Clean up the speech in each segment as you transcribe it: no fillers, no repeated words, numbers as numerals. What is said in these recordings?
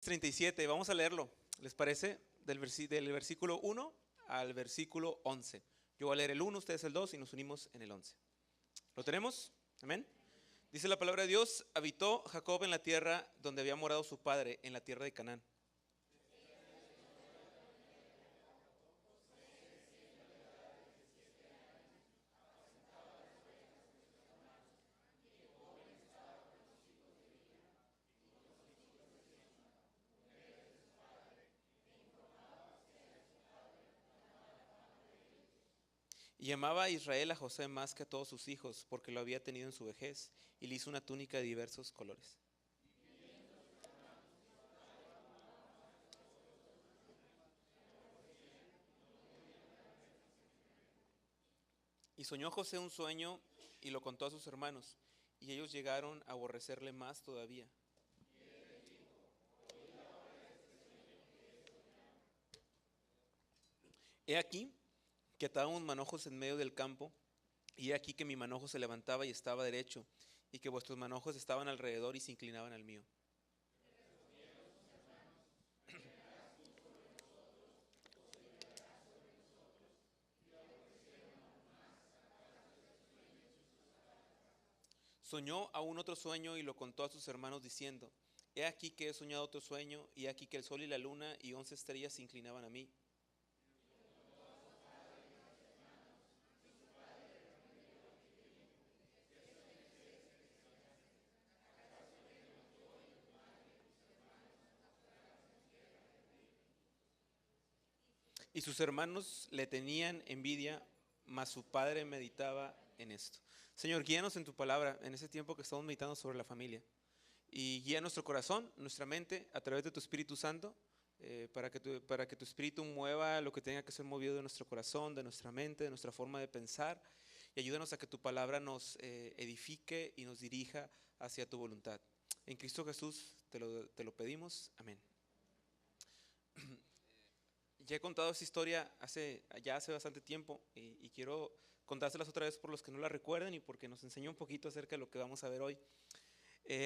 37, vamos a leerlo, ¿les parece? Del versículo 1 al versículo 11. Yo voy a leer el 1, ustedes el 2 y nos unimos en el 11. ¿Lo tenemos? Amén. Dice la palabra de Dios: habitó Jacob en la tierra donde había morado su padre, en la tierra de Canaán. Y amaba a Israel a José más que a todos sus hijos, porque lo había tenido en su vejez, y le hizo una túnica de diversos colores. Y soñó José un sueño y lo contó a sus hermanos, y ellos llegaron a aborrecerle más todavía. He aquí que atábamos manojos en medio del campo, y he aquí que mi manojo se levantaba y estaba derecho, y que vuestros manojos estaban alrededor y se inclinaban al mío. Soñó aún otro sueño y lo contó a sus hermanos diciendo: he aquí que he soñado otro sueño, y he aquí que el sol y la luna y 11 estrellas se inclinaban a mí. Y sus hermanos le tenían envidia, mas su padre meditaba en esto. Señor, guíanos en tu palabra en ese tiempo que estamos meditando sobre la familia. Y guía nuestro corazón, nuestra mente, a través de tu Espíritu Santo, para que tu Espíritu mueva lo que tenga que ser movido de nuestro corazón, de nuestra mente, de nuestra forma de pensar. Y ayúdanos a que tu palabra nos edifique y nos dirija hacia tu voluntad. En Cristo Jesús te lo pedimos. Amén. Ya he contado esta historia hace bastante tiempo y quiero contárselas otra vez por los que no la recuerden y porque nos enseñó un poquito acerca de lo que vamos a ver hoy.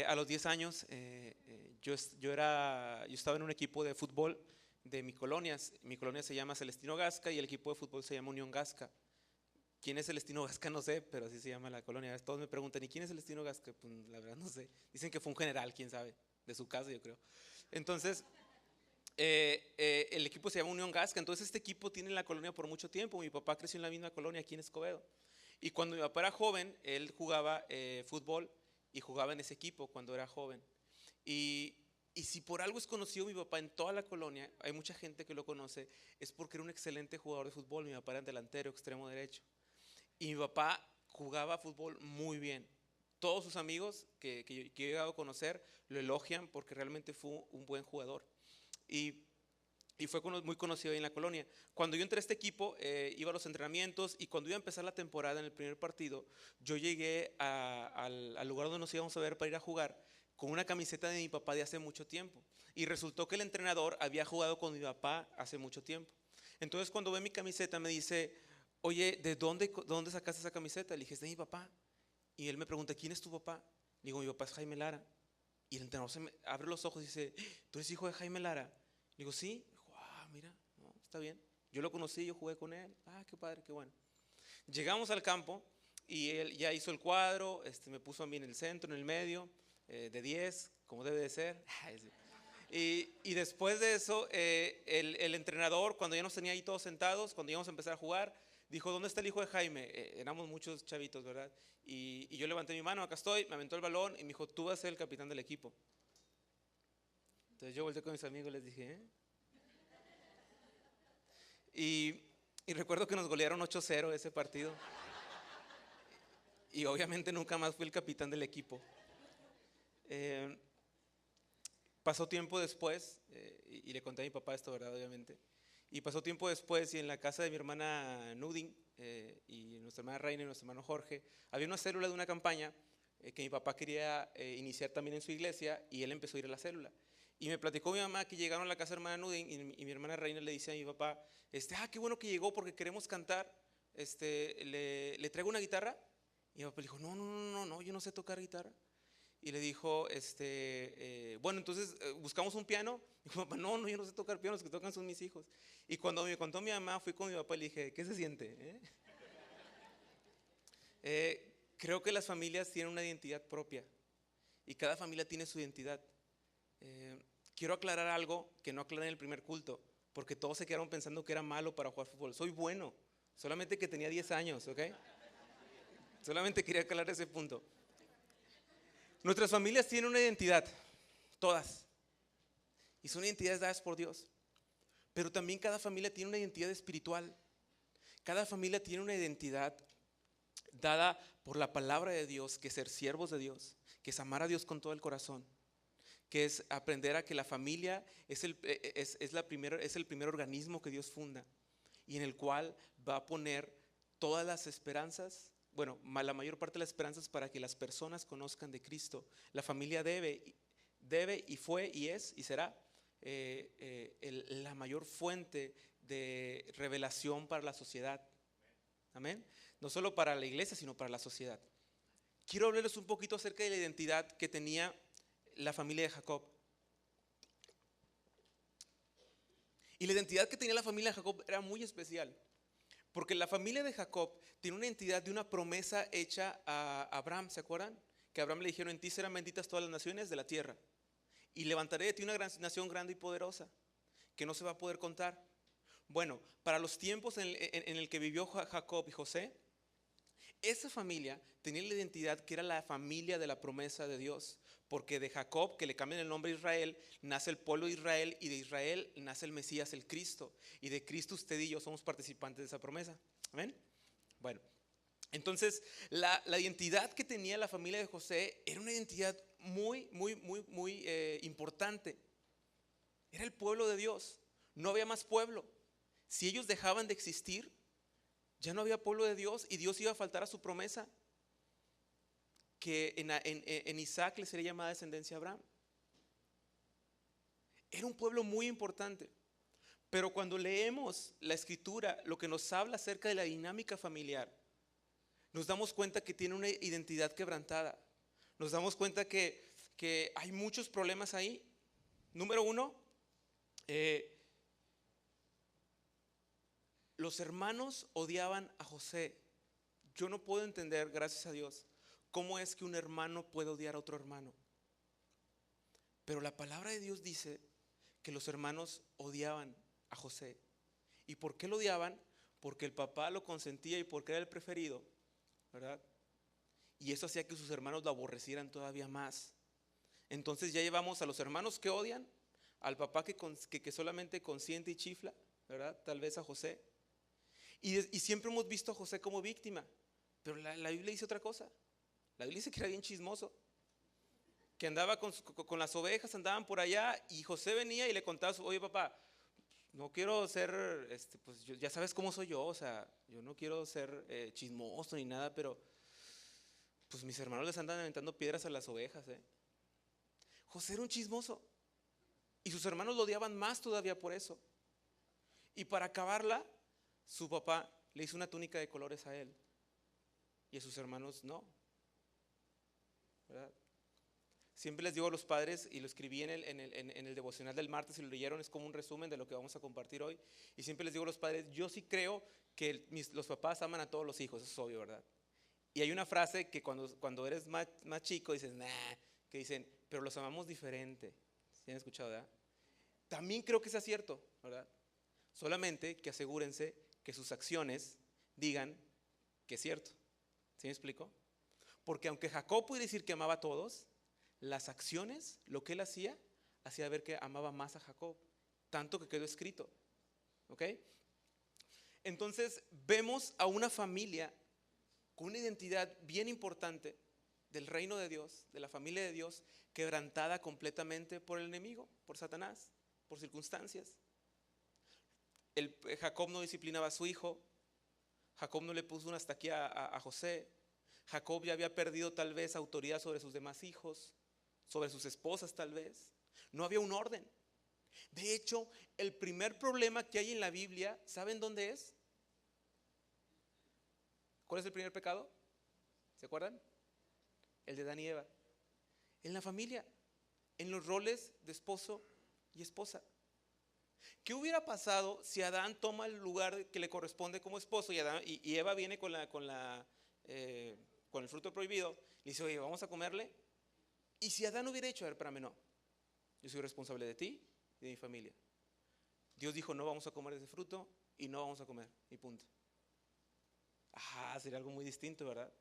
A los 10 años yo estaba en un equipo de fútbol de mi colonia. Mi colonia se llama Celestino Gasca y el equipo de fútbol se llama Unión Gasca. ¿Quién es Celestino Gasca? No sé, pero así se llama la colonia. Todos me preguntan: ¿y quién es Celestino Gasca? Pues la verdad no sé. Dicen que fue un general, quién sabe, de su casa yo creo. Entonces el equipo se llama Unión Gasca. Entonces este equipo tiene en la colonia por mucho tiempo. Mi papá creció en la misma colonia aquí en Escobedo. Y cuando mi papá era joven, él jugaba fútbol y jugaba en ese equipo cuando era joven. Y, y si por algo es conocido mi papá en toda la colonia, hay mucha gente que lo conoce, es porque era un excelente jugador de fútbol. Mi papá era delantero, extremo derecho. Y mi papá jugaba fútbol muy bien. Todos sus amigos que he llegado a conocer lo elogian porque realmente fue un buen jugador. Y fue muy conocido ahí en la colonia. Cuando yo entré a este equipo, iba a los entrenamientos, y cuando iba a empezar la temporada en el primer partido, yo llegué al lugar donde nos íbamos a ver para ir a jugar con una camiseta de mi papá de hace mucho tiempo. Y resultó que el entrenador había jugado con mi papá hace mucho tiempo. Entonces cuando ve mi camiseta me dice: oye, ¿de dónde sacaste esa camiseta? Le dije: es de mi papá. Y él me pregunta: ¿quién es tu papá? Le digo: mi papá es Jaime Lara. Y el entrenador abre los ojos y dice: ¿tú eres hijo de Jaime Lara? Le digo: sí. Mira, no, está bien. Yo lo conocí, yo jugué con él. Qué padre, qué bueno. Llegamos al campo y él ya hizo el cuadro, me puso a mí en el centro, en el medio, de 10, como debe de ser. Y después de eso, el entrenador, cuando ya nos tenía ahí todos sentados, cuando íbamos a empezar a jugar, dijo: ¿dónde está el hijo de Jaime? Éramos muchos chavitos, ¿verdad? Y yo levanté mi mano: acá estoy. Me aventó el balón y me dijo: tú vas a ser el capitán del equipo. Entonces yo volteé con mis amigos y les dije: Y recuerdo que nos golearon 8-0 ese partido. Y obviamente nunca más fui el capitán del equipo. Pasó tiempo después, y le conté a mi papá esto, ¿verdad? Obviamente. Y pasó tiempo después, y en la casa de mi hermana Nudin, y nuestra hermana Reina y nuestro hermano Jorge, había una célula de una campaña que mi papá quería iniciar también en su iglesia, y él empezó a ir a la célula. Y me platicó mi mamá que llegaron a la casa de hermana Nudin, y mi hermana Reina le dice a mi papá: qué bueno que llegó porque queremos cantar, le traigo una guitarra. Y mi papá le dijo: no, yo no sé tocar guitarra. y le dijo, bueno, entonces buscamos un piano. Dijo, papá, no, yo no sé tocar piano, los que tocan son mis hijos. Y cuando me contó mi mamá, fui con mi papá y le dije, ¿qué se siente? Creo que las familias tienen una identidad propia y cada familia tiene su identidad. Quiero aclarar algo que no aclaré en el primer culto, porque todos se quedaron pensando que era malo para jugar fútbol. Soy bueno, solamente que tenía 10 años, ¿ok? Solamente quería aclarar ese punto. Nuestras familias tienen una identidad, todas, y son identidades dadas por Dios. Pero también cada familia tiene una identidad espiritual. Cada familia tiene una identidad dada por la palabra de Dios, que es ser siervos de Dios, que es amar a Dios con todo el corazón, que es aprender a que la familia es el primer organismo que Dios funda y en el cual va a poner todas las esperanzas, bueno, la mayor parte de las esperanzas para que las personas conozcan de Cristo. La familia debe y fue y es y será la mayor fuente de revelación para la sociedad. Amén. No solo para la iglesia, sino para la sociedad. Quiero hablarles un poquito acerca de la identidad que tenía la familia de Jacob. Y la identidad que tenía la familia de Jacob era muy especial, porque la familia de Jacob tiene una identidad de una promesa hecha a Abraham. ¿Se acuerdan? Que a Abraham le dijeron, en ti serán benditas todas las naciones de la tierra, y levantaré de ti una nación grande y poderosa, que no se va a poder contar. Bueno, para los tiempos en el que vivió Jacob y José, esa familia tenía la identidad que era la familia de la promesa de Dios, porque de Jacob, que le cambian el nombre a Israel, nace el pueblo de Israel, y de Israel nace el Mesías, el Cristo, y de Cristo usted y yo somos participantes de esa promesa. ¿Amén? Bueno, entonces la identidad que tenía la familia de José era una identidad muy importante. Era el pueblo de Dios, no había más pueblo. Si ellos dejaban de existir, ya no había pueblo de Dios y Dios iba a faltar a su promesa, que en Isaac le sería llamada descendencia a Abraham. Era un pueblo muy importante. Pero cuando leemos la escritura, lo que nos habla acerca de la dinámica familiar, nos damos cuenta que tiene una identidad quebrantada. Nos damos cuenta que hay muchos problemas ahí. Número uno, los hermanos odiaban a José. Yo no puedo entender, gracias a Dios, cómo es que un hermano puede odiar a otro hermano. Pero la palabra de Dios dice que los hermanos odiaban a José. ¿Y por qué lo odiaban? Porque el papá lo consentía y porque era el preferido, ¿verdad? Y eso hacía que sus hermanos lo aborrecieran todavía más. Entonces ya llevamos a los hermanos que odian, al papá que solamente consiente y chifla, ¿verdad? Tal vez a José. Y siempre hemos visto a José como víctima. Pero la Biblia dice otra cosa. La Biblia dice que era bien chismoso, que andaba con las ovejas, andaban por allá, y José venía y le contaba, oye papá, no quiero ser, pues ya sabes cómo soy yo, o sea, yo no quiero ser chismoso ni nada, pero pues mis hermanos les andan aventando piedras a las ovejas. José era un chismoso y sus hermanos lo odiaban más todavía por eso. Y para acabarla, su papá le hizo una túnica de colores a él y a sus hermanos no, ¿verdad? Siempre les digo a los padres, y lo escribí en el devocional del martes, y lo leyeron, es como un resumen de lo que vamos a compartir hoy. Y siempre les digo a los padres, yo sí creo que los papás aman a todos los hijos, eso es obvio, ¿verdad? Y hay una frase que cuando eres más chico dices, nah, que dicen, pero los amamos diferente. ¿Sí han escuchado, verdad? También creo que es cierto, ¿verdad? Solamente que asegúrense que sus acciones digan que es cierto. ¿Sí me explico? Porque aunque Jacob puede decir que amaba a todos, las acciones, lo que él hacía ver que amaba más a Jacob, tanto que quedó escrito. ¿Ok? Entonces vemos a una familia con una identidad bien importante del reino de Dios, de la familia de Dios, quebrantada completamente por el enemigo, por Satanás, por circunstancias. Jacob no disciplinaba a su hijo, Jacob no le puso un hasta aquí a José. Jacob ya había perdido tal vez autoridad sobre sus demás hijos, sobre sus esposas tal vez. No había un orden. De hecho, el primer problema que hay en la Biblia, ¿saben dónde es? ¿Cuál es el primer pecado? ¿Se acuerdan? El de Adán y Eva. en la familia, en los roles de esposo y esposa. ¿Qué hubiera pasado si Adán toma el lugar que le corresponde como esposo y Eva viene con el fruto prohibido? Le dice, oye, vamos a comerle. Y si Adán hubiera dicho, a ver, espérame, no, yo soy responsable de ti y de mi familia. Dios dijo, no vamos a comer ese fruto y no vamos a comer, y punto. Sería algo muy distinto, ¿verdad?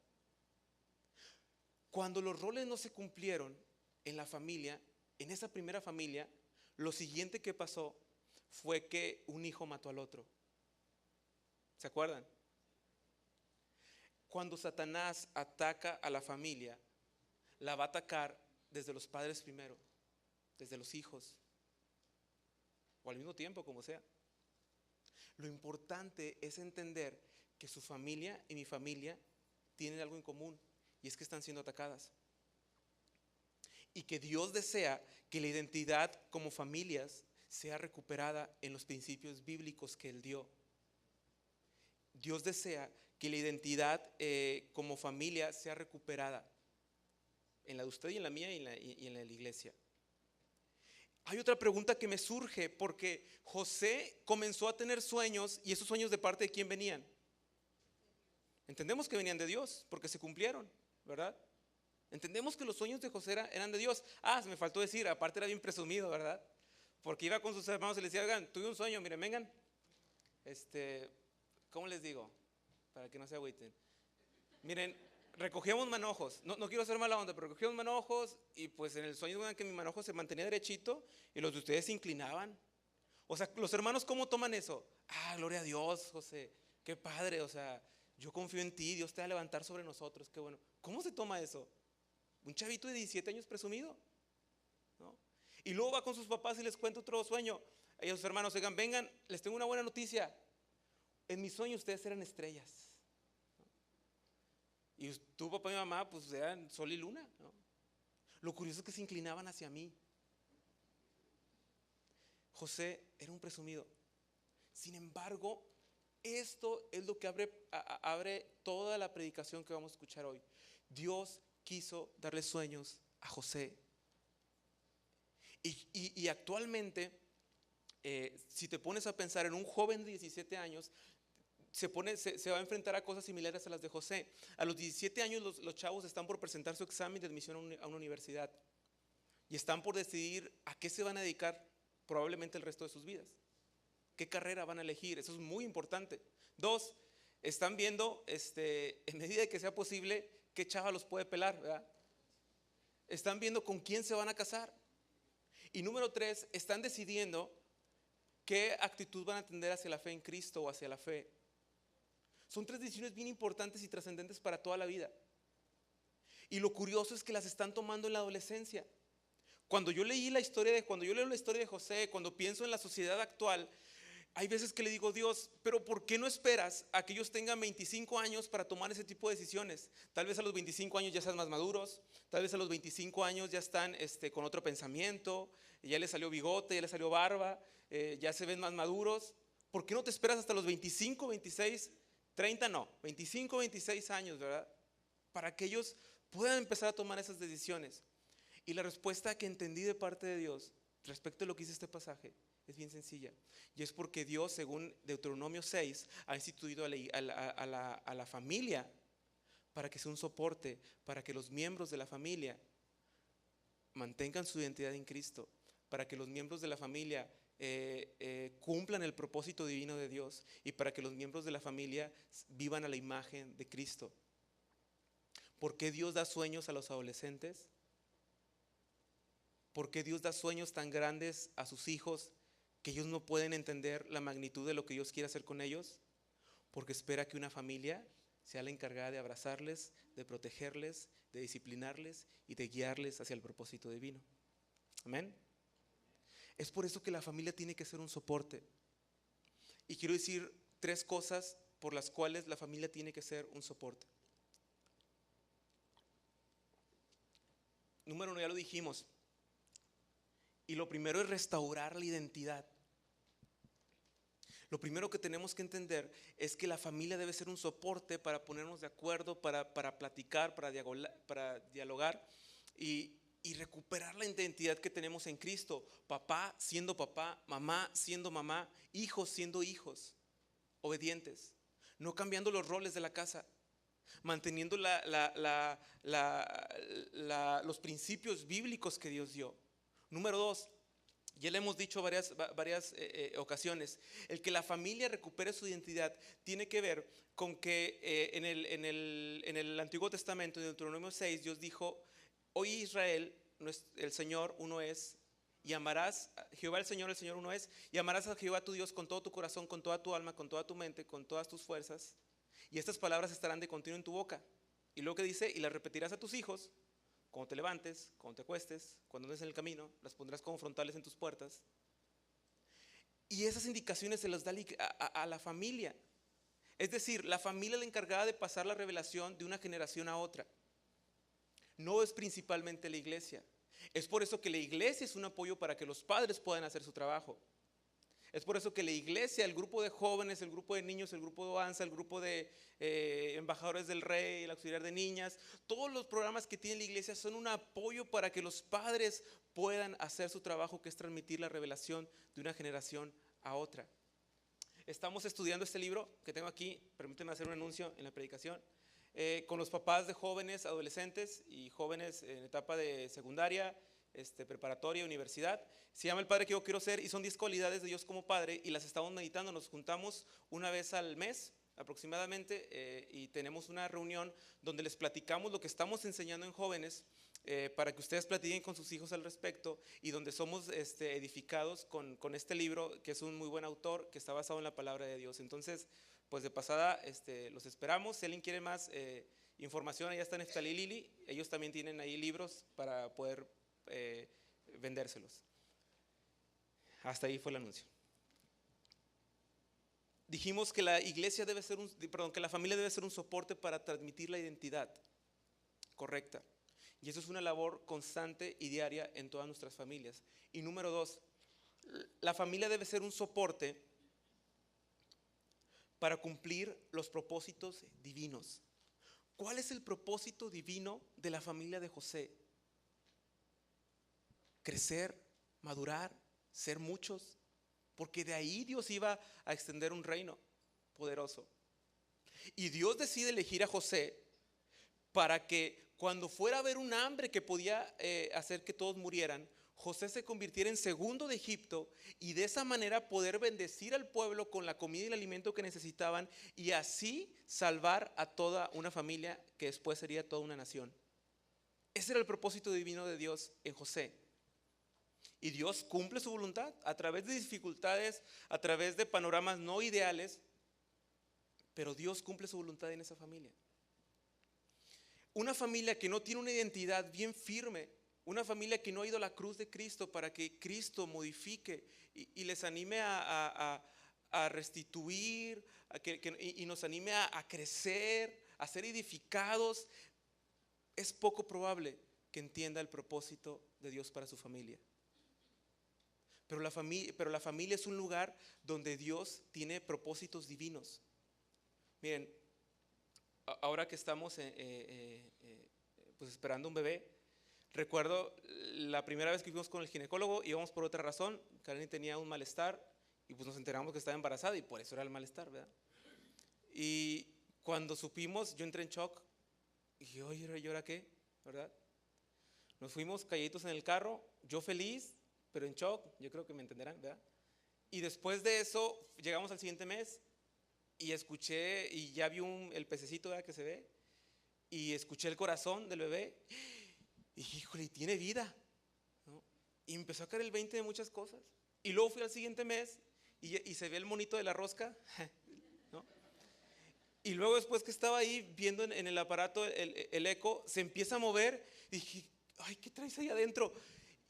Cuando los roles no se cumplieron en la familia, en esa primera familia, lo siguiente que pasó fue que un hijo mató al otro. ¿Se acuerdan? Cuando Satanás ataca a la familia, la va a atacar desde los padres primero, desde los hijos, o al mismo tiempo, como sea. Lo importante es entender que su familia y mi familia tienen algo en común, y es que están siendo atacadas. Y que Dios desea que la identidad como familias sea recuperada en los principios bíblicos que Él dio. Dios desea que la identidad como familia sea recuperada en la de usted y en la mía y en la de la iglesia. Hay otra pregunta que me surge porque José comenzó a tener sueños, y esos sueños, ¿de parte de quién venían? Entendemos que venían de Dios porque se cumplieron, ¿verdad? Entendemos que los sueños de José eran de Dios. Se me faltó decir, aparte era bien presumido, ¿verdad? Porque iba con sus hermanos y les decía, oigan, tuve un sueño, miren, vengan. ¿Cómo les digo? Para que no se agüiten. Miren, recogíamos manojos. No quiero hacer mala onda, pero recogíamos manojos, y pues en el sueño vean que mi manojo se mantenía derechito y los de ustedes se inclinaban. O sea, los hermanos, ¿cómo toman eso? Gloria a Dios, José, qué padre, o sea, yo confío en ti, Dios te va a levantar sobre nosotros, qué bueno. ¿Cómo se toma eso? Un chavito de 17 años presumido, ¿no? Y luego va con sus papás y les cuenta otro sueño. Ellos, sus hermanos, oigan, vengan, les tengo una buena noticia. En mi sueño ustedes eran estrellas, ¿no? Y tu papá y mi mamá pues eran sol y luna, ¿no? Lo curioso es que se inclinaban hacia mí. José era un presumido. Sin embargo, esto es lo que abre toda la predicación que vamos a escuchar hoy. Dios quiso darle sueños a José. Y actualmente, si te pones a pensar en un joven de 17 años, se va a enfrentar a cosas similares a las de José. A los 17 años los chavos están por presentar su examen de admisión a una universidad y están por decidir a qué se van a dedicar probablemente el resto de sus vidas. ¿Qué carrera van a elegir? Eso es muy importante. 2, están viendo, en medida de que sea posible, qué chava los puede pelar, ¿verdad? Están viendo con quién se van a casar. Y número 3, están decidiendo qué actitud van a tener hacia la fe en Cristo o hacia la fe. Son 3 decisiones bien importantes y trascendentes para toda la vida. Y lo curioso es que las están tomando en la adolescencia. Cuando yo leo la historia de José, cuando pienso en la sociedad actual, hay veces que le digo, Dios, pero ¿por qué no esperas a que ellos tengan 25 años para tomar ese tipo de decisiones? Tal vez a los 25 años ya sean más maduros, tal vez a los 25 años ya están con otro pensamiento, ya les salió bigote, ya les salió barba, ya se ven más maduros. ¿Por qué no te esperas hasta los 25, 26, 30? No, 25, 26 años, ¿verdad? Para que ellos puedan empezar a tomar esas decisiones. Y la respuesta que entendí de parte de Dios respecto a lo que dice este pasaje es bien sencilla. Y es porque Dios, según Deuteronomio 6, ha instituido a la familia para que sea un soporte, para que los miembros de la familia mantengan su identidad en Cristo, para que los miembros de la familia cumplan el propósito divino de Dios, y para que los miembros de la familia vivan a la imagen de Cristo. ¿Por qué Dios da sueños a los adolescentes? ¿Por qué Dios da sueños tan grandes a sus hijos que ellos no pueden entender la magnitud de lo que Dios quiere hacer con ellos? Porque espera que una familia sea la encargada de abrazarles, de protegerles, de disciplinarles y de guiarles hacia el propósito divino. Amén. Es por eso que la familia tiene que ser un soporte. Y quiero decir 3 cosas por las cuales la familia tiene que ser un soporte. Número 1, ya lo dijimos. Y lo primero es restaurar la identidad. Lo primero que tenemos que entender es que la familia debe ser un soporte para ponernos de acuerdo, para platicar, para dialogar. Y y recuperar la identidad que tenemos en Cristo. Papá siendo papá, mamá siendo mamá, hijos siendo hijos, obedientes, no cambiando los roles de la casa, manteniendo los principios bíblicos que Dios dio. Número dos, ya le hemos dicho varias ocasiones, el que la familia recupere su identidad tiene que ver con que en el Antiguo Testamento, en Deuteronomio 6, Dios dijo: oye Israel, el Señor uno es, y amarás a Jehová el Señor uno es, y amarás a Jehová tu Dios con todo tu corazón, con toda tu alma, con toda tu mente, con todas tus fuerzas, y estas palabras estarán de continuo en tu boca. Y luego que dice: y las repetirás a tus hijos cuando te levantes, cuando te acuestes, cuando andes en el camino, las pondrás como frontales en tus puertas. Y esas indicaciones se las da a la familia. Es decir, la familia es la encargada de pasar la revelación de una generación a otra. No es principalmente la iglesia. Es por eso que la iglesia es un apoyo para que los padres puedan hacer su trabajo. Es por eso que la iglesia, el grupo de jóvenes, el grupo de niños, el grupo de danza, el grupo de embajadores del rey, el auxiliar de niñas, todos los programas que tiene la iglesia son un apoyo para que los padres puedan hacer su trabajo, que es transmitir la revelación de una generación a otra. Estamos estudiando este libro que tengo aquí, permítanme hacer un anuncio en la predicación, con los papás de jóvenes, adolescentes y jóvenes en etapa de secundaria, preparatoria, universidad. Se llama El Padre que yo quiero ser, y son 10 cualidades de Dios como Padre, y las estamos meditando. Nos juntamos una vez al mes aproximadamente, y tenemos una reunión donde les platicamos lo que estamos enseñando en jóvenes, para que ustedes platiquen con sus hijos al respecto, y donde somos edificados con este libro, que es un muy buen autor, que está basado en la palabra de Dios. Entonces, pues de pasada los esperamos. Si alguien quiere más información, allá está Neftalí y Lili, ellos también tienen ahí libros para poder vendérselos. Hasta ahí fue el anuncio. Dijimos que la iglesia debe ser que la familia debe ser un soporte para transmitir la identidad correcta. Y eso es una labor constante y diaria en todas nuestras familias. Y número dos, la familia debe ser un soporte para cumplir los propósitos divinos. ¿Cuál es el propósito divino de la familia de José? Crecer, madurar, ser muchos, porque de ahí Dios iba a extender un reino poderoso. Y Dios decide elegir a José para que cuando fuera a haber un hambre que podía hacer que todos murieran, José se convirtiera en segundo de Egipto, y de esa manera poder bendecir al pueblo con la comida y el alimento que necesitaban, y así salvar a toda una familia que después sería toda una nación. Ese era el propósito divino de Dios en José. Y Dios cumple su voluntad a través de dificultades, a través de panoramas no ideales, pero Dios cumple su voluntad en esa familia. Una familia que no tiene una identidad bien firme, una familia que no ha ido a la cruz de Cristo para que Cristo modifique y les anime a restituir, y nos anime a crecer, a ser edificados, es poco probable que entienda el propósito de Dios para su familia. Pero la familia es un lugar donde Dios tiene propósitos divinos. Miren, ahora que estamos pues esperando un bebé, recuerdo la primera vez que fuimos con el ginecólogo, íbamos por otra razón. Karen tenía un malestar y pues nos enteramos que estaba embarazada, y por eso era el malestar, ¿verdad? Y cuando supimos, yo entré en shock y dije: oye, ¿y ahora qué? ¿Verdad? Nos fuimos calladitos en el carro, yo feliz, pero en shock, yo creo que me entenderán, ¿verdad? Y después de eso llegamos al siguiente mes y escuché, y ya vi el pececito, ¿verdad?, que se ve, y escuché el corazón del bebé y dije: híjole, tiene vida, ¿no? Y empezó a caer el 20 de muchas cosas. Y luego fui al siguiente mes y se ve el monito de la rosca, ¿no? Y luego, después que estaba ahí viendo en el aparato el eco, se empieza a mover y dije: ay, ¿qué traes ahí adentro?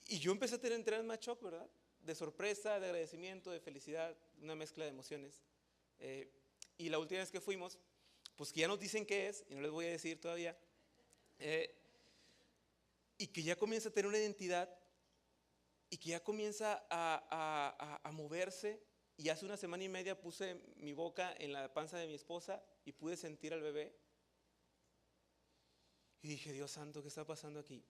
Y yo empecé a entrar en más shock, ¿verdad? De sorpresa, de agradecimiento, de felicidad, una mezcla de emociones. Y la última vez que fuimos, pues que ya nos dicen qué es, y no les voy a decir todavía, y que ya comienza a tener una identidad, y que ya comienza a moverse. Y hace una semana y media puse mi boca en la panza de mi esposa y pude sentir al bebé. Y dije: Dios santo, ¿qué está pasando aquí?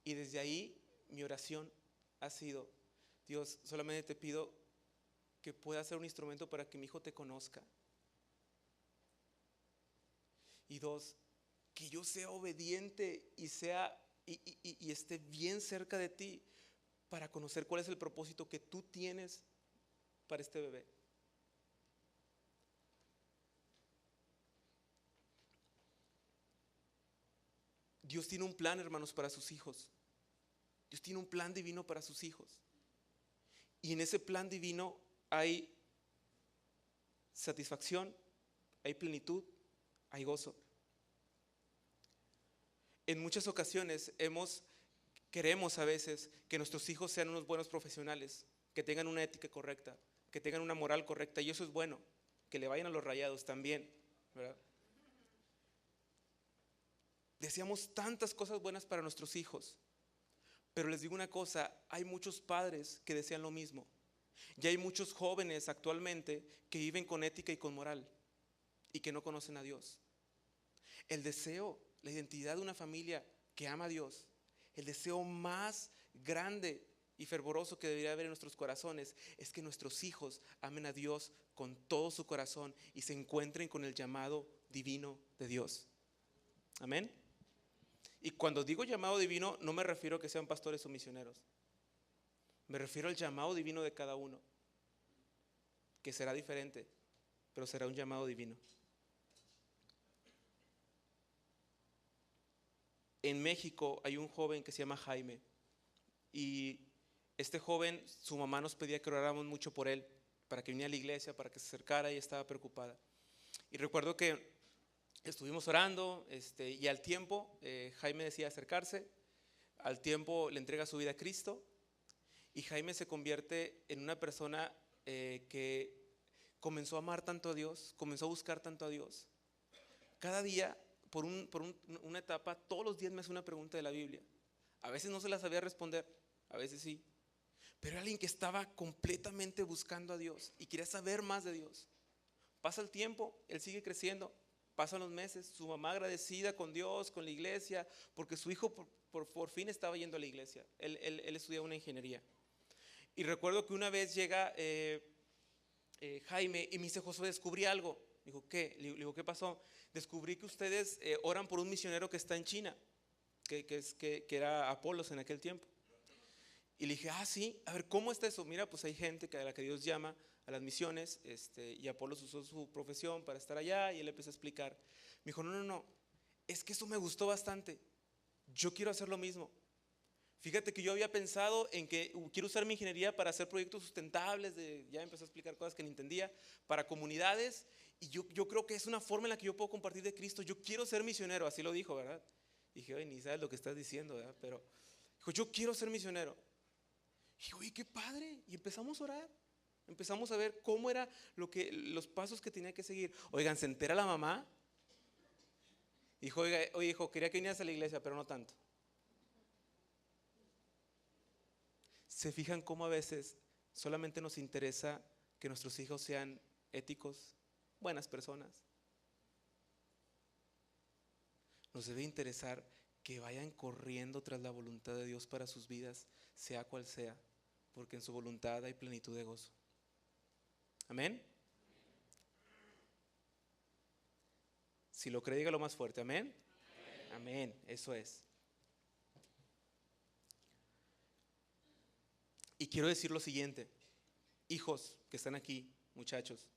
Y desde ahí mi oración ha sido: Dios, solamente te pido que pueda ser un instrumento para que mi hijo te conozca. Y dos, que yo sea obediente y esté bien cerca de ti para conocer cuál es el propósito que tú tienes para este bebé. Dios tiene un plan, hermanos, para sus hijos. Dios tiene un plan divino para sus hijos. Y en ese plan divino hay satisfacción, hay plenitud, hay gozo. En muchas ocasiones queremos a veces que nuestros hijos sean unos buenos profesionales, que tengan una ética correcta, que tengan una moral correcta, y eso es bueno, que le vayan a los Rayados también, ¿verdad? Deseamos tantas cosas buenas para nuestros hijos, pero les digo una cosa, hay muchos padres que desean lo mismo, y hay muchos jóvenes actualmente que viven con ética y con moral y que no conocen a Dios. El deseo, la identidad de una familia que ama a Dios, el deseo más grande y fervoroso que debería haber en nuestros corazones es que nuestros hijos amen a Dios con todo su corazón y se encuentren con el llamado divino de Dios. Amén. Y cuando digo llamado divino, no me refiero a que sean pastores o misioneros. Me refiero al llamado divino de cada uno, que será diferente, pero será un llamado divino. En México hay un joven que se llama Jaime, y este joven, su mamá nos pedía que oráramos mucho por él, para que viniera a la iglesia, para que se acercara, y estaba preocupada. Y recuerdo que estuvimos orando, y al tiempo Jaime decide acercarse, al tiempo le entrega su vida a Cristo, y Jaime se convierte en una persona que comenzó a amar tanto a Dios, comenzó a buscar tanto a Dios. Cada día, por una etapa, todos los días me hace una pregunta de la Biblia. A veces no se la sabía responder, a veces sí, pero era alguien que estaba completamente buscando a Dios y quería saber más de Dios. Pasa el tiempo, él sigue creciendo, pasan los meses, su mamá agradecida con Dios, con la iglesia, porque su hijo por fin estaba yendo a la iglesia. Él estudiaba una ingeniería. Y recuerdo que una vez llega Jaime y me dice: Josué, descubrí algo. Dijo: ¿qué? Le digo: ¿qué pasó? Descubrí que ustedes oran por un misionero que está en China, que era Apolos en aquel tiempo. Y le dije: ah, sí, a ver, ¿cómo está eso? Mira, pues hay gente a la que Dios llama a las misiones, y Apolos usó su profesión para estar allá, y él empezó a explicar. Me dijo: no, es que eso me gustó bastante, yo quiero hacer lo mismo. Fíjate que yo había pensado en que quiero usar mi ingeniería para hacer proyectos sustentables, ya empezó a explicar cosas que no entendía, para comunidades, y yo creo que es una forma en la que yo puedo compartir de Cristo. Yo quiero ser misionero, así lo dijo, ¿verdad? Y dije: oye, ni sabes lo que estás diciendo, ¿verdad? Pero dijo: yo quiero ser misionero. Y dije: oye, qué padre. Y empezamos a orar, empezamos a ver cómo era los pasos que tenía que seguir. Oigan, se entera la mamá. Dijo: oye, hijo, quería que vinieras a la iglesia, pero no tanto. ¿Se fijan cómo a veces solamente nos interesa que nuestros hijos sean éticos, buenas personas? Nos debe interesar que vayan corriendo tras la voluntad de Dios para sus vidas, sea cual sea, porque en su voluntad hay plenitud de gozo. Amén. Si lo cree, dígalo más fuerte. Amén. Amén. Eso es. Y quiero decir lo siguiente: hijos que están aquí, muchachos,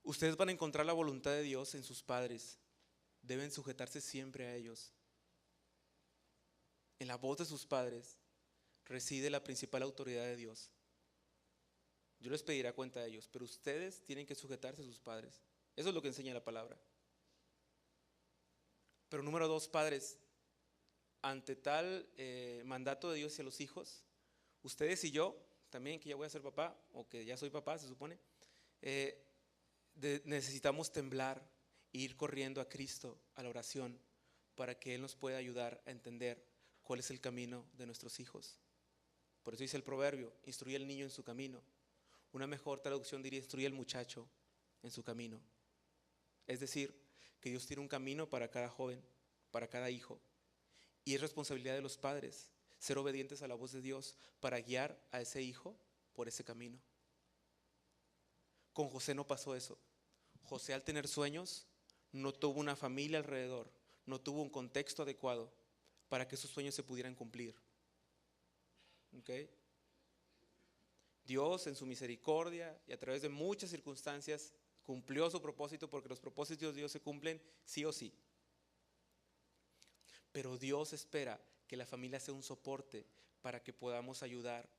ustedes van a encontrar la voluntad de Dios en sus padres. Deben sujetarse siempre a ellos. En la voz de sus padres reside la principal autoridad de Dios. Yo les pediré cuenta a ellos, pero ustedes tienen que sujetarse a sus padres. Eso es lo que enseña la palabra. Pero número 2, padres, ante tal mandato de Dios hacia los hijos, ustedes y yo, también que ya voy a ser papá, o que ya soy papá, se supone, necesitamos temblar e ir corriendo a Cristo, a la oración, para que Él nos pueda ayudar a entender cuál es el camino de nuestros hijos. Por eso dice el proverbio: instruye al niño en su camino. Una mejor traducción diría: instruye al muchacho en su camino. Es decir, que Dios tiene un camino para cada joven, para cada hijo, Y es responsabilidad de los padres ser obedientes a la voz de Dios para guiar a ese hijo por ese camino. Con José no pasó eso. José, al tener sueños, no tuvo una familia alrededor, no tuvo un contexto adecuado para que esos sueños se pudieran cumplir. ¿Okay? Dios, en su misericordia y a través de muchas circunstancias, cumplió su propósito, porque los propósitos de Dios se cumplen sí o sí. Pero Dios espera que la familia sea un soporte para que podamos ayudar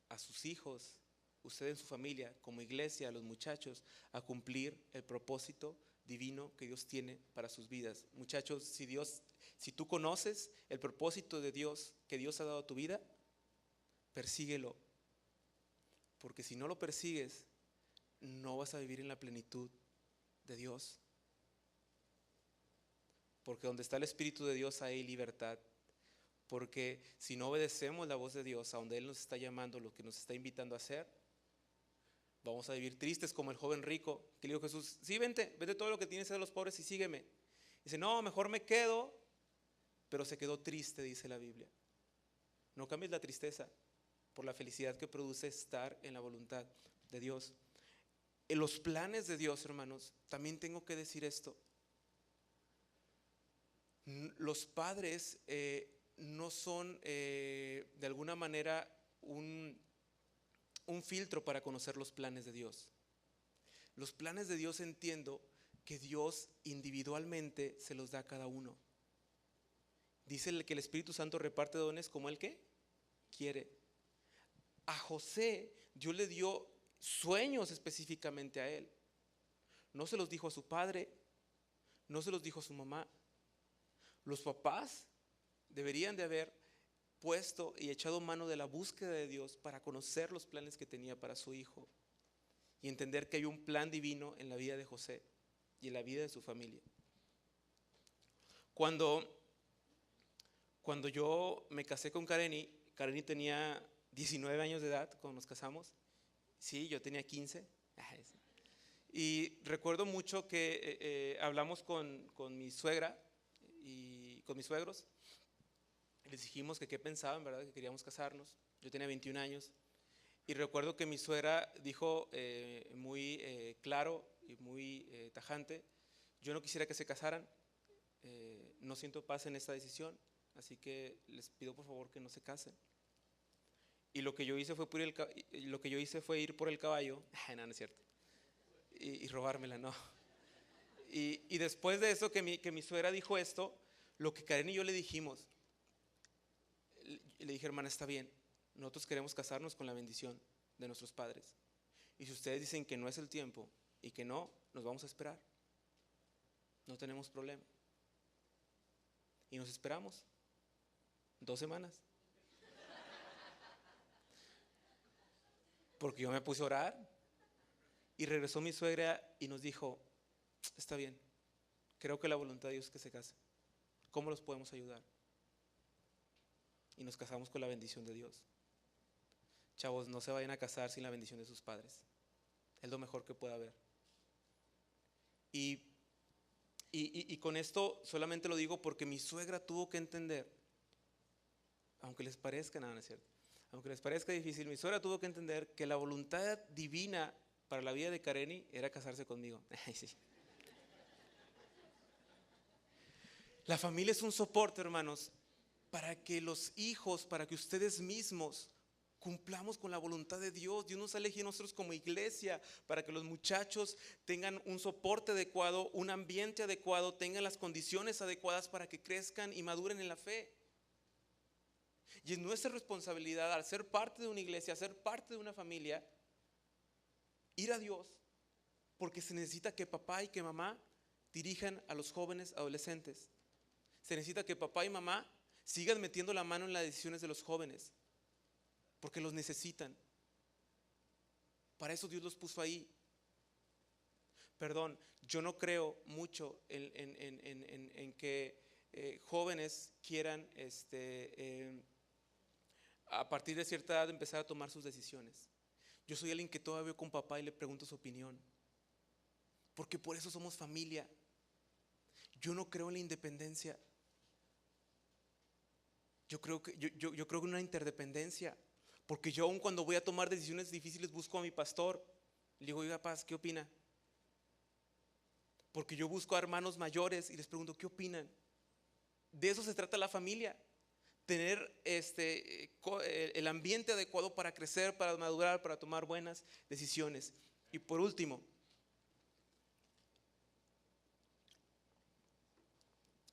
a sus hijos, usted en su familia, como iglesia, a los muchachos, a cumplir el propósito divino que Dios tiene para sus vidas. Muchachos, si tú conoces el propósito de Dios que Dios ha dado a tu vida, persíguelo. Porque si no lo persigues, no vas a vivir en la plenitud de Dios. Porque donde está el Espíritu de Dios hay libertad. Porque si no obedecemos la voz de Dios, a donde Él nos está llamando, lo que nos está invitando a hacer, vamos a vivir tristes como el joven rico que le dijo a Jesús: sí, vente todo lo que tienes a los pobres y sígueme. Dice: no, mejor me quedo. Pero se quedó triste, dice la Biblia. No cambies la tristeza por la felicidad que produce estar en la voluntad de Dios. En los planes de Dios, hermanos, también tengo que decir esto. Los padres no son de alguna manera un filtro para conocer los planes de Dios. Los planes de Dios, entiendo que Dios individualmente se los da a cada uno. Dice que el Espíritu Santo reparte dones como Él ¿qué? Quiere. A José Dios le dio sueños específicamente a él. No se los dijo a su padre, no se los dijo a su mamá. Los papás deberían de haber puesto y echado mano de la búsqueda de Dios para conocer los planes que tenía para su hijo y entender que hay un plan divino en la vida de José y en la vida de su familia. Cuando yo me casé con Kareni tenía 19 años de edad cuando nos casamos. Sí, yo tenía 15. Y recuerdo mucho que hablamos con mi suegra y con mis suegros. Les dijimos que qué pensaban, ¿verdad? Que queríamos casarnos. Yo tenía 21 años. Y recuerdo que mi suegra dijo muy claro y muy tajante: yo no quisiera que se casaran. No siento paz en esta decisión, así que les pido por favor que no se casen. Y lo que yo hice fue ir por el caballo. No, no es cierto. Y robármela, no. Y después de eso, que mi suegra dijo esto, lo que Karen y yo le dijimos, le dije: hermana, está bien, nosotros queremos casarnos con la bendición de nuestros padres. Y si ustedes dicen que no es el tiempo y que no, nos vamos a esperar. No tenemos problema. Y nos esperamos 2 semanas. Porque yo me puse a orar. Y regresó mi suegra y nos dijo: está bien, creo que la voluntad de Dios es que se casen. ¿Cómo los podemos ayudar? Y nos casamos con la bendición de Dios. Chavos, no se vayan a casar sin la bendición de sus padres. Es lo mejor que puede haber. Y con esto solamente lo digo porque mi suegra tuvo que entender, aunque les parezca, nada, no es cierto, aunque les parezca difícil, mi suegra tuvo que entender que la voluntad divina para la vida de Kareni era casarse conmigo. Sí. La familia es un soporte, hermanos, para que los hijos, para que ustedes mismos cumplamos con la voluntad de Dios. Dios nos ha elegido nosotros como iglesia para que los muchachos tengan un soporte adecuado, un ambiente adecuado, tengan las condiciones adecuadas para que crezcan y maduren en la fe. Y es nuestra responsabilidad, al ser parte de una iglesia, ser parte de una familia, ir a Dios, porque se necesita que papá y que mamá dirijan a los jóvenes adolescentes. Se necesita que papá y mamá sigan metiendo la mano en las decisiones de los jóvenes, porque los necesitan. Para eso Dios los puso ahí. Perdón, yo no creo mucho en que jóvenes quieran a partir de cierta edad empezar a tomar sus decisiones. Yo soy alguien que todavía veo con papá y le pregunto su opinión, porque por eso somos familia. Yo no creo en la independencia. Yo creo en una interdependencia, porque yo aun cuando voy a tomar decisiones difíciles busco a mi pastor, le digo, oiga, paz, ¿qué opina? Porque yo busco a hermanos mayores y les pregunto, ¿qué opinan? De eso se trata la familia, tener el ambiente adecuado para crecer, para madurar, para tomar buenas decisiones. Y por último,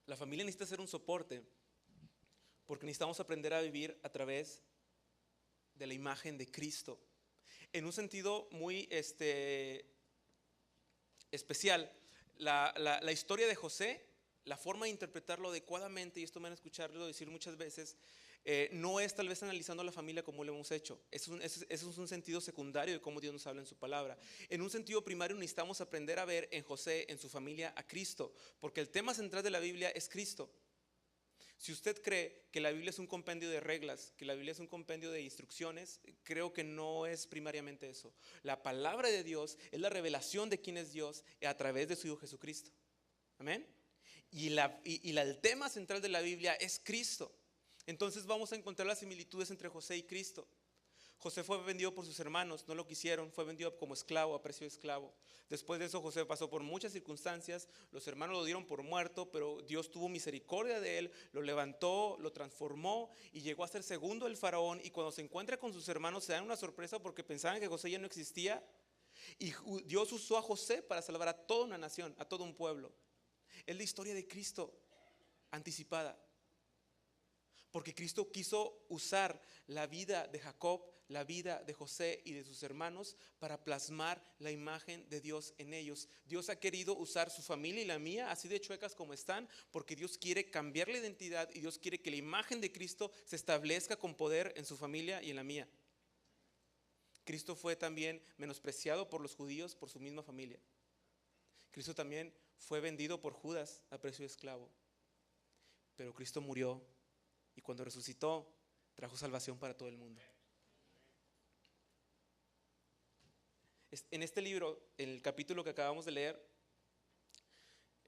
la familia necesita ser un soporte, porque necesitamos aprender a vivir a través de la imagen de Cristo. En un sentido muy especial, la historia de José, la forma de interpretarlo adecuadamente, y esto me van a escucharlo decir muchas veces, no es tal vez analizando a la familia como lo hemos hecho. Eso es un sentido secundario de cómo Dios nos habla en su palabra. En un sentido primario necesitamos aprender a ver en José, en su familia, a Cristo, porque el tema central de la Biblia es Cristo. Si usted cree que la Biblia es un compendio de reglas, que la Biblia es un compendio de instrucciones, creo que no es primariamente eso. La palabra de Dios es la revelación de quién es Dios a través de su Hijo Jesucristo. Amén. Y el tema central de la Biblia es Cristo. Entonces vamos a encontrar las similitudes entre José y Cristo. José fue vendido por sus hermanos, no lo quisieron, fue vendido como esclavo, a precio de esclavo. Después de eso José pasó por muchas circunstancias, los hermanos lo dieron por muerto, pero Dios tuvo misericordia de él, lo levantó, lo transformó y llegó a ser segundo del faraón. Y cuando se encuentra con sus hermanos se dan una sorpresa porque pensaban que José ya no existía. Y Dios usó a José para salvar a toda una nación, a todo un pueblo. Es la historia de Cristo anticipada. Porque Cristo quiso usar la vida de Jacob, la vida de José y de sus hermanos para plasmar la imagen de Dios en ellos. Dios ha querido usar su familia y la mía, así de chuecas como están, porque Dios quiere cambiar la identidad y Dios quiere que la imagen de Cristo se establezca con poder en su familia y en la mía. Cristo fue también menospreciado por los judíos por su misma familia. Cristo también fue vendido por Judas a precio de esclavo. Pero Cristo murió y cuando resucitó trajo salvación para todo el mundo. En este libro, en el capítulo que acabamos de leer,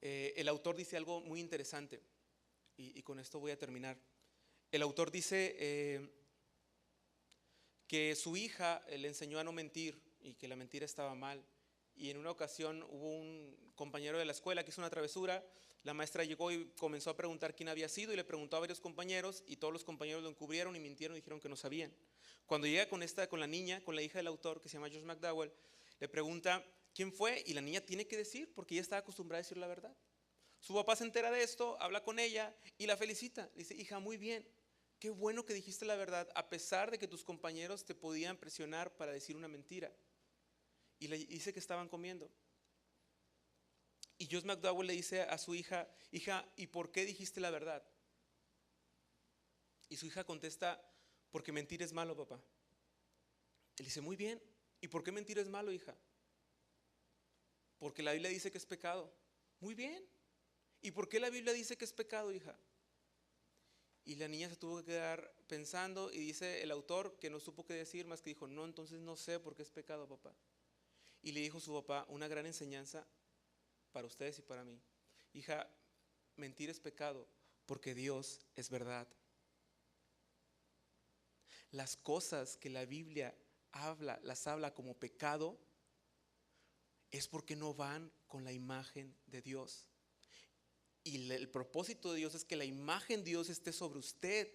el autor dice algo muy interesante y con esto voy a terminar. El autor dice que su hija le enseñó a no mentir y que la mentira estaba mal. Y en una ocasión hubo un compañero de la escuela que hizo una travesura. La maestra llegó y comenzó a preguntar quién había sido y le preguntó a varios compañeros y todos los compañeros lo encubrieron y mintieron y dijeron que no sabían. Cuando llega con la niña, con la hija del autor que se llama Josh McDowell, le pregunta quién fue y la niña tiene que decir porque ella está acostumbrada a decir la verdad. Su papá se entera de esto, habla con ella y la felicita. Le dice, hija, muy bien, qué bueno que dijiste la verdad a pesar de que tus compañeros te podían presionar para decir una mentira. Y le dice que estaban comiendo. Y Josh McDowell le dice a su hija, hija, ¿y por qué dijiste la verdad? Y su hija contesta, porque mentir es malo, papá. Él dice, muy bien, ¿y por qué mentir es malo, hija? Porque la Biblia dice que es pecado. Muy bien, ¿y por qué la Biblia dice que es pecado, hija? Y la niña se tuvo que quedar pensando y dice el autor que no supo qué decir, más que dijo, no, entonces no sé por qué es pecado, papá. Y le dijo su papá, una gran enseñanza para ustedes y para mí. Hija, mentir es pecado porque Dios es verdad. Las cosas que la Biblia las habla como pecado, es porque no van con la imagen de Dios. Y el propósito de Dios es que la imagen de Dios esté sobre usted.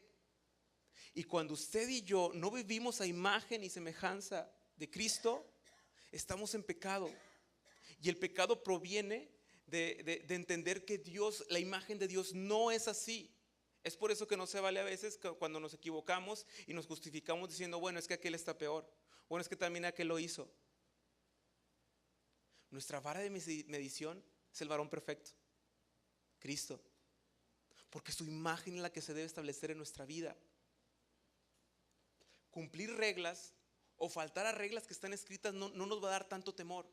Y cuando usted y yo no vivimos a imagen y semejanza de Cristo, estamos en pecado. Y el pecado proviene de entender que Dios, la imagen de Dios no es así. Es por eso que no se vale a veces cuando nos equivocamos y nos justificamos diciendo, bueno, es que aquel está peor. Bueno, es que también aquel lo hizo. Nuestra vara de medición es el varón perfecto, Cristo. Porque su imagen es la que se debe establecer en nuestra vida. Cumplir reglas o faltar a reglas que están escritas no nos va a dar tanto temor.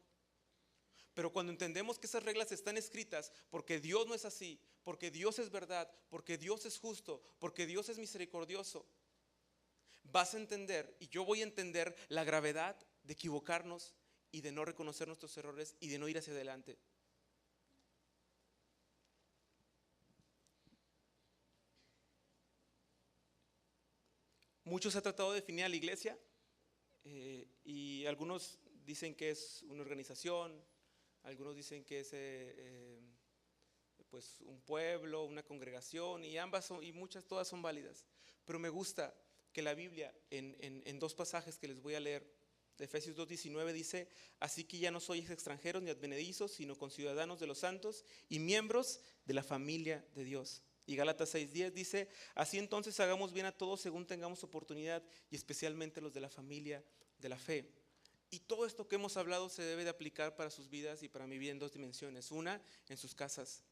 Pero cuando entendemos que esas reglas están escritas porque Dios no es así, porque Dios es verdad, porque Dios es justo, porque Dios es misericordioso, vas a entender, y yo voy a entender la gravedad de equivocarnos y de no reconocer nuestros errores y de no ir hacia adelante. Mucho se ha tratado de definir a la iglesia y algunos dicen que es una organización, algunos dicen que es pues un pueblo, una congregación, y ambas son, y muchas, todas son válidas. Pero me gusta que la Biblia en dos pasajes que les voy a leer, de Efesios 2:19 dice: así que ya no sois extranjeros ni advenedizos, sino conciudadanos de los santos y miembros de la familia de Dios. Y Gálatas 6:10 dice: así entonces hagamos bien a todos según tengamos oportunidad, y especialmente los de la familia de la fe. Y todo esto que hemos hablado se debe de aplicar para sus vidas y para mi vida en dos dimensiones. Una, en sus casas.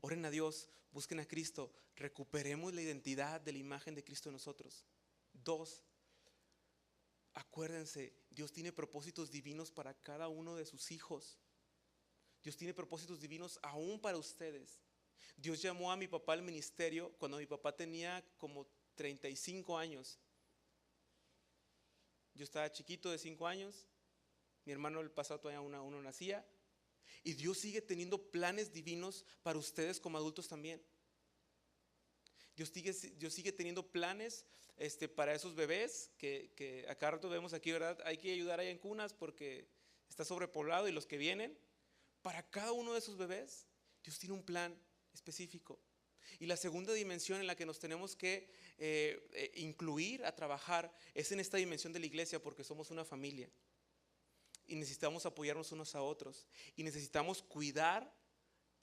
Oren a Dios, busquen a Cristo, recuperemos la identidad de la imagen de Cristo en nosotros. Dos, acuérdense, Dios tiene propósitos divinos para cada uno de sus hijos. Dios tiene propósitos divinos aún para ustedes. Dios llamó a mi papá al ministerio cuando mi papá tenía como 35 años. Yo estaba chiquito de 5 años, mi hermano el pasado todavía uno nacía. Y Dios sigue teniendo planes divinos para ustedes como adultos también. Dios sigue teniendo planes para esos bebés que a cada rato vemos aquí, ¿verdad? Hay que ayudar allá en cunas porque está sobrepoblado, y los que vienen. Para cada uno de esos bebés, Dios tiene un plan específico. Y la segunda dimensión en la que nos tenemos que incluir a trabajar es en esta dimensión de la iglesia, porque somos una familia. Y necesitamos apoyarnos unos a otros. Y necesitamos cuidar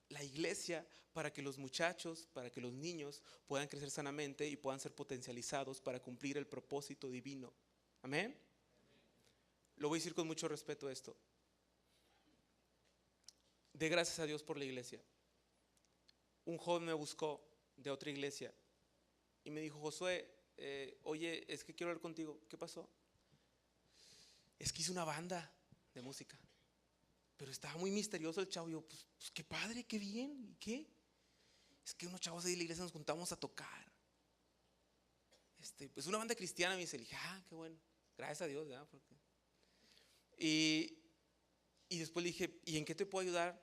la iglesia para que los muchachos, para que los niños puedan crecer sanamente y puedan ser potencializados para cumplir el propósito divino. Amén. Lo voy a decir con mucho respeto esto. De gracias a Dios por la iglesia. Un joven me buscó de otra iglesia y me dijo: Josué, oye, es que quiero hablar contigo. ¿Qué pasó? Es que hice una banda de música, pero estaba muy misterioso el chavo. Y yo, pues qué padre, qué bien. ¿Y qué? Es que unos chavos de la iglesia nos juntamos a tocar. Pues una banda cristiana. Me dice, le dije, qué bueno, gracias a Dios, ¿verdad? Y después le dije, ¿y en qué te puedo ayudar?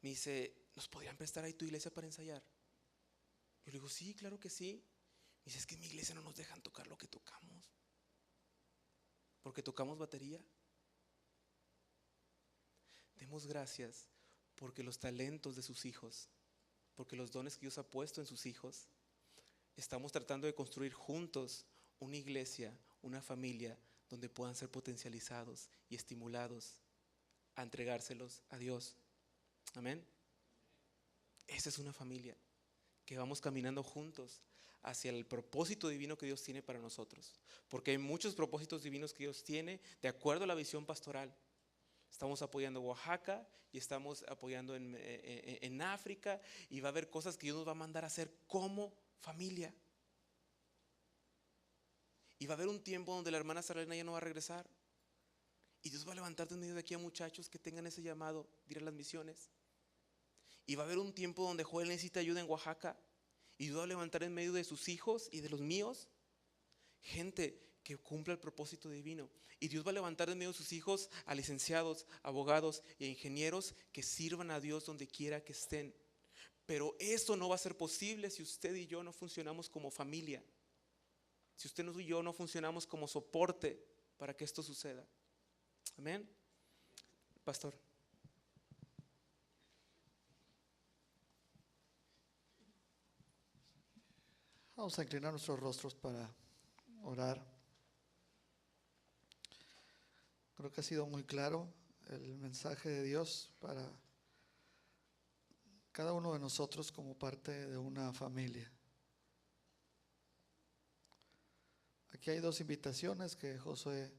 Me dice, ¿nos podrían prestar ahí tu iglesia para ensayar? Yo le digo, sí, claro que sí. Me dice, es que en mi iglesia no nos dejan tocar lo que tocamos, porque tocamos batería. Demos gracias porque los talentos de sus hijos, porque los dones que Dios ha puesto en sus hijos, estamos tratando de construir juntos una iglesia, una familia donde puedan ser potencializados y estimulados a entregárselos a Dios. Amén. Esa es una familia que vamos caminando juntos hacia el propósito divino que Dios tiene para nosotros, porque hay muchos propósitos divinos que Dios tiene de acuerdo a la visión pastoral. Estamos apoyando Oaxaca y estamos apoyando en África, y va a haber cosas que Dios nos va a mandar a hacer como familia. Y va a haber un tiempo donde la hermana Sarlena ya no va a regresar, y Dios va a levantar de medio de aquí a muchachos que tengan ese llamado de ir a las misiones. Y va a haber un tiempo donde Joel necesita ayuda en Oaxaca, y Dios va a levantar en medio de sus hijos y de los míos gente que cumpla el propósito divino. Y Dios va a levantar en medio de sus hijos a licenciados, abogados e ingenieros que sirvan a Dios donde quiera que estén. Pero eso no va a ser posible si usted y yo no funcionamos como familia, si usted y yo no funcionamos como soporte para que esto suceda. Amén. Pastor. Vamos a inclinar nuestros rostros para orar. Creo que ha sido muy claro el mensaje de Dios para cada uno de nosotros como parte de una familia. Aquí hay dos invitaciones que Josué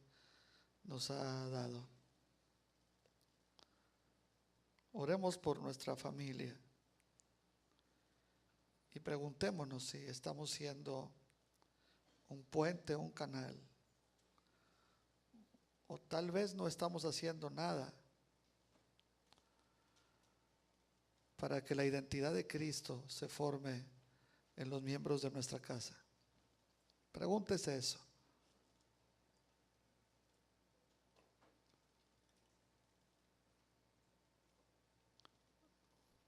nos ha dado. Oremos por nuestra familia y preguntémonos si estamos siendo un puente, un canal, o tal vez no estamos haciendo nada para que la identidad de Cristo se forme en los miembros de nuestra casa. Pregúntese eso.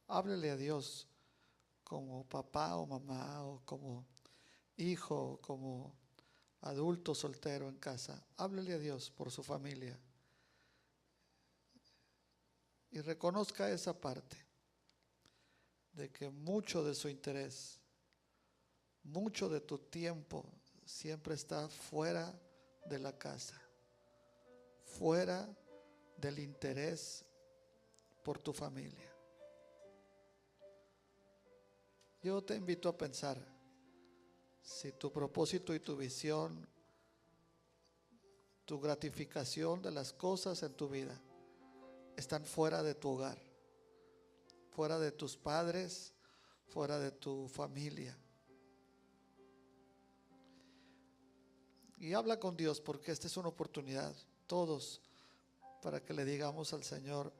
Háblele a Dios como papá o mamá o como hijo, como adulto soltero en casa, háblele a Dios por su familia y reconozca esa parte de que mucho de su interés, mucho de tu tiempo siempre está fuera de la casa, fuera del interés por tu familia. Yo te invito a pensar si tu propósito y tu visión, tu gratificación de las cosas en tu vida están fuera de tu hogar, fuera de tus padres, fuera de tu familia. Y habla con Dios, porque esta es una oportunidad, todos, para que le digamos al Señor: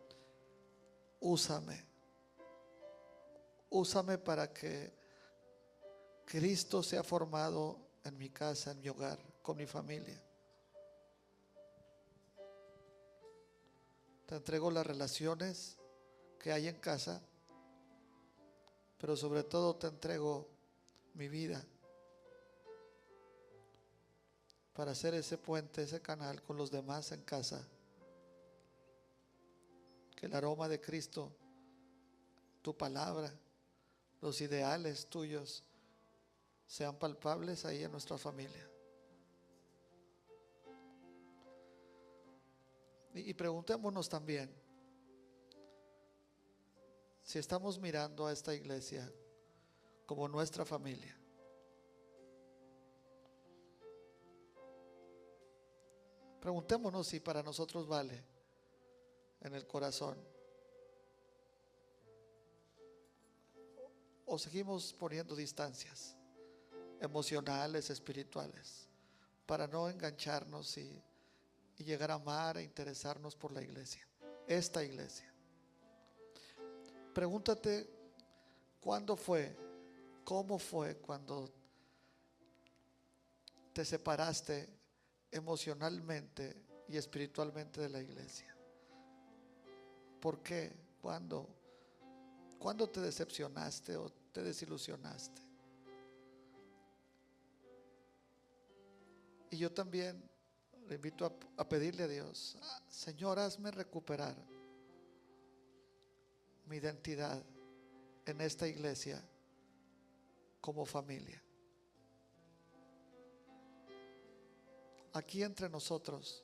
úsame, úsame para que Cristo sea formado en mi casa, en mi hogar, con mi familia. Te entrego las relaciones que hay en casa, pero sobre todo te entrego mi vida para hacer ese puente, ese canal con los demás en casa. Que el aroma de Cristo, tu palabra, los ideales tuyos sean palpables ahí en nuestra familia. Y preguntémonos también si estamos mirando a esta iglesia como nuestra familia. Preguntémonos si para nosotros vale en el corazón, o seguimos poniendo distancias emocionales, espirituales, para no engancharnos y llegar a amar e interesarnos por la iglesia, esta iglesia. Pregúntate cuándo fue, cómo fue cuando te separaste emocionalmente y espiritualmente de la iglesia. ¿Por qué? ¿Cuándo te decepcionaste o te desilusionaste? Y yo también le invito a pedirle a Dios: Señor, hazme recuperar mi identidad en esta iglesia como familia. Aquí entre nosotros,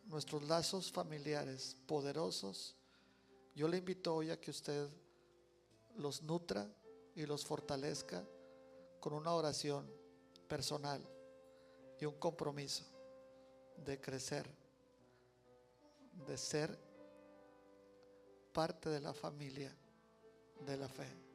nuestros lazos familiares poderosos, yo le invito hoy a que usted los nutra y los fortalezca con una oración personal y un compromiso de crecer, de ser parte de la familia de la fe.